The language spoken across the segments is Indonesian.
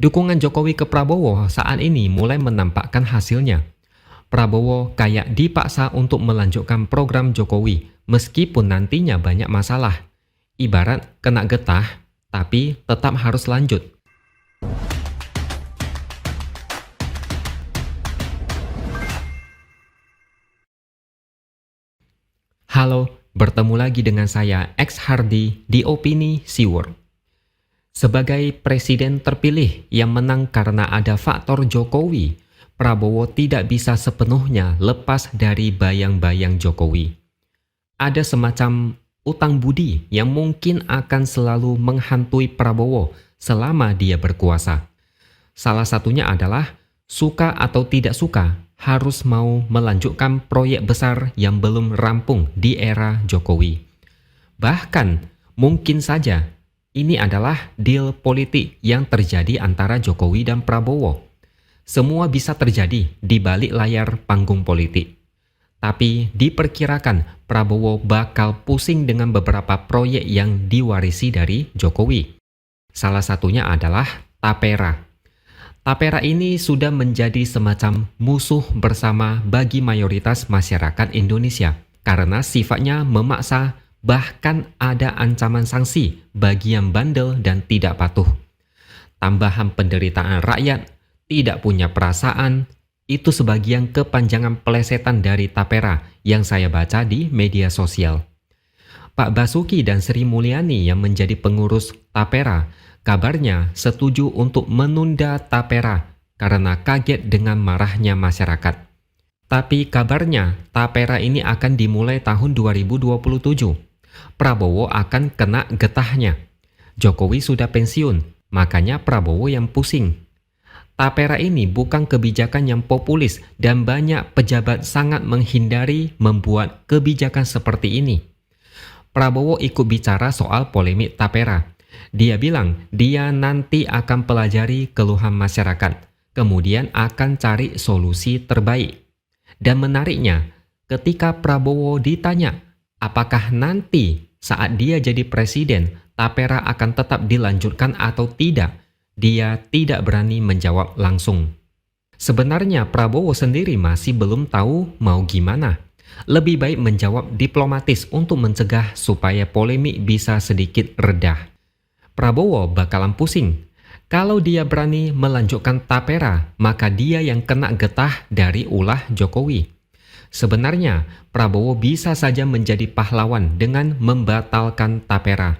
Dukungan Jokowi ke Prabowo saat ini mulai menampakkan hasilnya. Prabowo kayak dipaksa untuk melanjutkan program Jokowi meskipun nantinya banyak masalah. Ibarat kena getah, tapi tetap harus lanjut. Halo, bertemu lagi dengan saya X Hardy di Opini Siwor. Sebagai presiden terpilih yang menang karena ada faktor Jokowi, Prabowo tidak bisa sepenuhnya lepas dari bayang-bayang Jokowi. Ada semacam utang budi yang mungkin akan selalu menghantui Prabowo selama dia berkuasa. Salah satunya adalah suka atau tidak suka harus mau melanjutkan proyek besar yang belum rampung di era Jokowi. Bahkan mungkin saja ini adalah deal politik yang terjadi antara Jokowi dan Prabowo. Semua bisa terjadi di balik layar panggung politik. Tapi diperkirakan Prabowo bakal pusing dengan beberapa proyek yang diwarisi dari Jokowi. Salah satunya adalah Tapera. Tapera ini sudah menjadi semacam musuh bersama bagi mayoritas masyarakat Indonesia karena sifatnya memaksa, bahkan ada ancaman sanksi bagi yang bandel dan tidak patuh. Tambahan penderitaan rakyat, tidak punya perasaan, itu sebagian kepanjangan pelesetan dari Tapera yang saya baca di media sosial. Pak Basuki dan Sri Mulyani yang menjadi pengurus Tapera kabarnya setuju untuk menunda Tapera karena kaget dengan marahnya masyarakat. Tapi kabarnya Tapera ini akan dimulai tahun 2027. Prabowo akan kena getahnya. Jokowi sudah pensiun, makanya Prabowo yang pusing. Tapera ini bukan kebijakan yang populis dan banyak pejabat sangat menghindari membuat kebijakan seperti ini. Prabowo ikut bicara soal polemik Tapera. Dia bilang dia nanti akan pelajari keluhan masyarakat, kemudian akan cari solusi terbaik. Dan menariknya, ketika Prabowo ditanya, apakah nanti saat dia jadi presiden, Tapera akan tetap dilanjutkan atau tidak? Dia tidak berani menjawab langsung. Sebenarnya Prabowo sendiri masih belum tahu mau gimana. Lebih baik menjawab diplomatis untuk mencegah supaya polemik bisa sedikit reda. Prabowo bakalan pusing. Kalau dia berani melanjutkan Tapera, maka dia yang kena getah dari ulah Jokowi. Sebenarnya, Prabowo bisa saja menjadi pahlawan dengan membatalkan Tapera.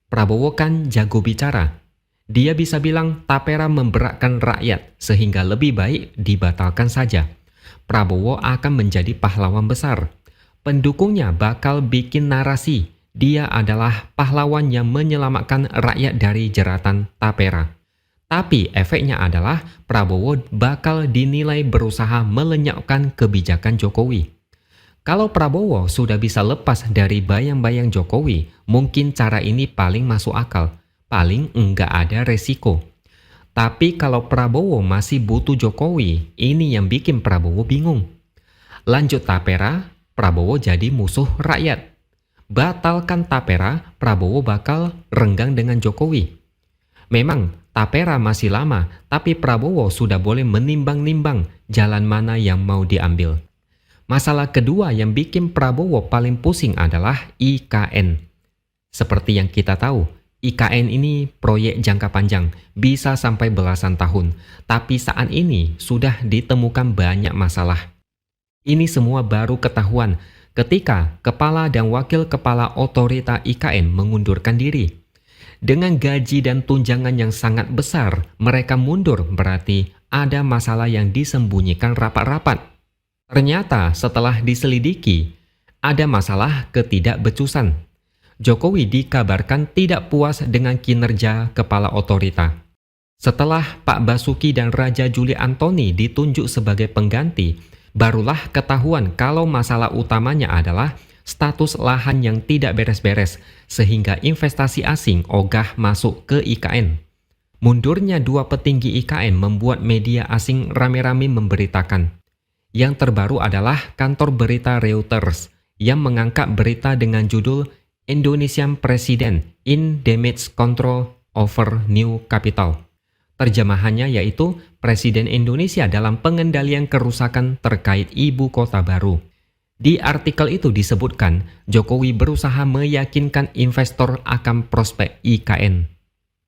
Prabowo kan jago bicara. Dia bisa bilang Tapera memberatkan rakyat sehingga lebih baik dibatalkan saja. Prabowo akan menjadi pahlawan besar. Pendukungnya bakal bikin narasi. Dia adalah pahlawan yang menyelamatkan rakyat dari jeratan Tapera. Tapi efeknya adalah Prabowo bakal dinilai berusaha melenyapkan kebijakan Jokowi. Kalau Prabowo sudah bisa lepas dari bayang-bayang Jokowi, mungkin cara ini paling masuk akal, paling enggak ada resiko. Tapi kalau Prabowo masih butuh Jokowi, ini yang bikin Prabowo bingung. Lanjut Tapera, Prabowo jadi musuh rakyat. Batalkan Tapera, Prabowo bakal renggang dengan Jokowi. Memang Tapera masih lama, tapi Prabowo sudah boleh menimbang-nimbang jalan mana yang mau diambil. Masalah kedua yang bikin Prabowo paling pusing adalah IKN. Seperti yang kita tahu, IKN ini proyek jangka panjang, bisa sampai belasan tahun. Tapi saat ini sudah ditemukan banyak masalah. Ini semua baru ketahuan ketika kepala dan wakil kepala otorita IKN mengundurkan diri. Dengan gaji dan tunjangan yang sangat besar, mereka mundur berarti ada masalah yang disembunyikan rapat-rapat. Ternyata setelah diselidiki, ada masalah ketidakbecusan. Jokowi dikabarkan tidak puas dengan kinerja kepala otorita. Setelah Pak Basuki dan Raja Juli Antoni ditunjuk sebagai pengganti, barulah ketahuan kalau masalah utamanya adalah status lahan yang tidak beres-beres, sehingga investasi asing ogah masuk ke IKN. Mundurnya dua petinggi IKN membuat media asing rame-rame memberitakan. Yang terbaru adalah kantor berita Reuters yang mengangkat berita dengan judul Indonesian President in Damage Control over New Capital. Terjemahannya yaitu Presiden Indonesia dalam pengendalian kerusakan terkait ibu kota baru. Di artikel itu disebutkan, Jokowi berusaha meyakinkan investor akan prospek IKN.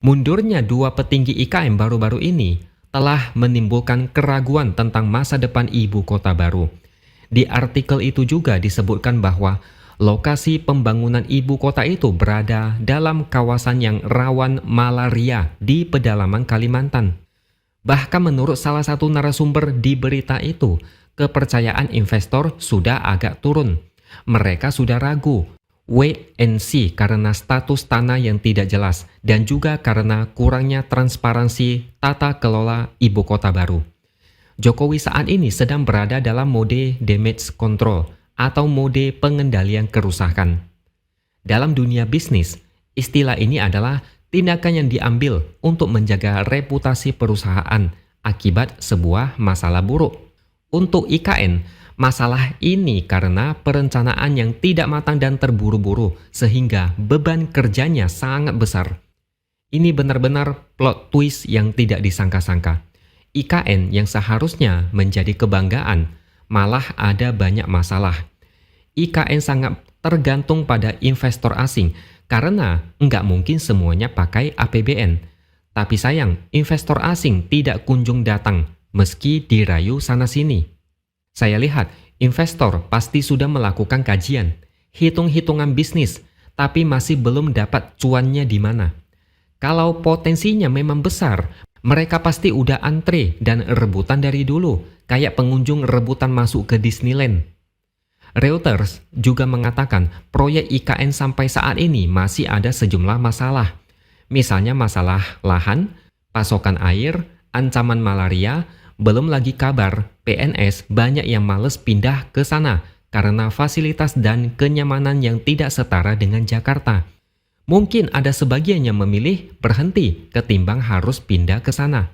Mundurnya dua petinggi IKN baru-baru ini telah menimbulkan keraguan tentang masa depan ibu kota baru. Di artikel itu juga disebutkan bahwa lokasi pembangunan ibu kota itu berada dalam kawasan yang rawan malaria di pedalaman Kalimantan. Bahkan menurut salah satu narasumber di berita itu, kepercayaan investor sudah agak turun. Mereka sudah ragu, wait and see karena status tanah yang tidak jelas dan juga karena kurangnya transparansi tata kelola ibu kota baru. Jokowi saat ini sedang berada dalam mode damage control atau mode pengendalian kerusakan. Dalam dunia bisnis, istilah ini adalah tindakan yang diambil untuk menjaga reputasi perusahaan akibat sebuah masalah buruk. Untuk IKN, masalah ini karena perencanaan yang tidak matang dan terburu-buru sehingga beban kerjanya sangat besar. Ini benar-benar plot twist yang tidak disangka-sangka. IKN yang seharusnya menjadi kebanggaan, malah ada banyak masalah. IKN sangat tergantung pada investor asing karena nggak mungkin semuanya pakai APBN. Tapi sayang, investor asing tidak kunjung datang meski dirayu sana-sini. Saya lihat investor pasti sudah melakukan kajian, hitung-hitungan bisnis, tapi masih belum dapat cuannya di mana. Kalau potensinya memang besar, mereka pasti udah antre dan rebutan dari dulu, kayak pengunjung rebutan masuk ke Disneyland. Reuters juga mengatakan proyek IKN sampai saat ini masih ada sejumlah masalah. Misalnya masalah lahan, pasokan air, ancaman malaria, belum lagi kabar PNS banyak yang males pindah ke sana karena fasilitas dan kenyamanan yang tidak setara dengan Jakarta. Mungkin ada sebagian yang memilih berhenti ketimbang harus pindah ke sana.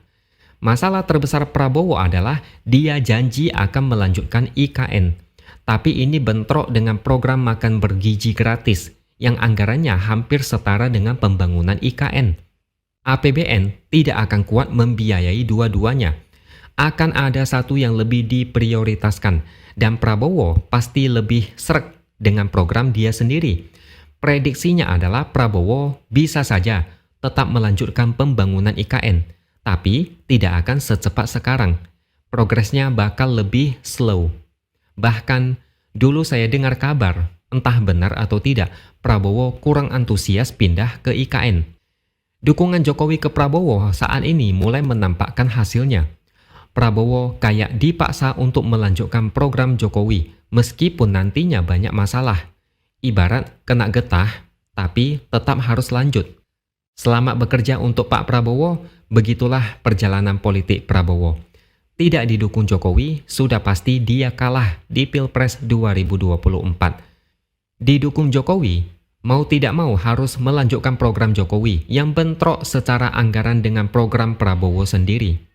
Masalah terbesar Prabowo adalah dia janji akan melanjutkan IKN. Tapi ini bentrok dengan program makan bergizi gratis yang anggarannya hampir setara dengan pembangunan IKN. APBN tidak akan kuat membiayai dua-duanya. Akan ada satu yang lebih diprioritaskan dan Prabowo pasti lebih sreg dengan program dia sendiri. Prediksinya adalah Prabowo bisa saja tetap melanjutkan pembangunan IKN, tapi tidak akan secepat sekarang. Progresnya bakal lebih slow. Bahkan dulu saya dengar kabar, entah benar atau tidak, Prabowo kurang antusias pindah ke IKN. Dukungan Jokowi ke Prabowo saat ini mulai menampakkan hasilnya. Prabowo kayak dipaksa untuk melanjutkan program Jokowi meskipun nantinya banyak masalah. Ibarat kena getah, tapi tetap harus lanjut. Selamat bekerja untuk Pak Prabowo, begitulah perjalanan politik Prabowo. Tidak didukung Jokowi, sudah pasti dia kalah di Pilpres 2024. Didukung Jokowi, mau tidak mau harus melanjutkan program Jokowi yang bentrok secara anggaran dengan program Prabowo sendiri.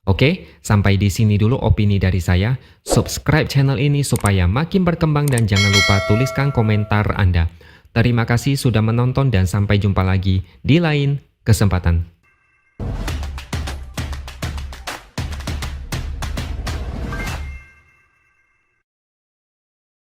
Oke, sampai di sini dulu opini dari saya. Subscribe channel ini supaya makin berkembang dan jangan lupa tuliskan komentar Anda. Terima kasih sudah menonton dan sampai jumpa lagi di lain kesempatan.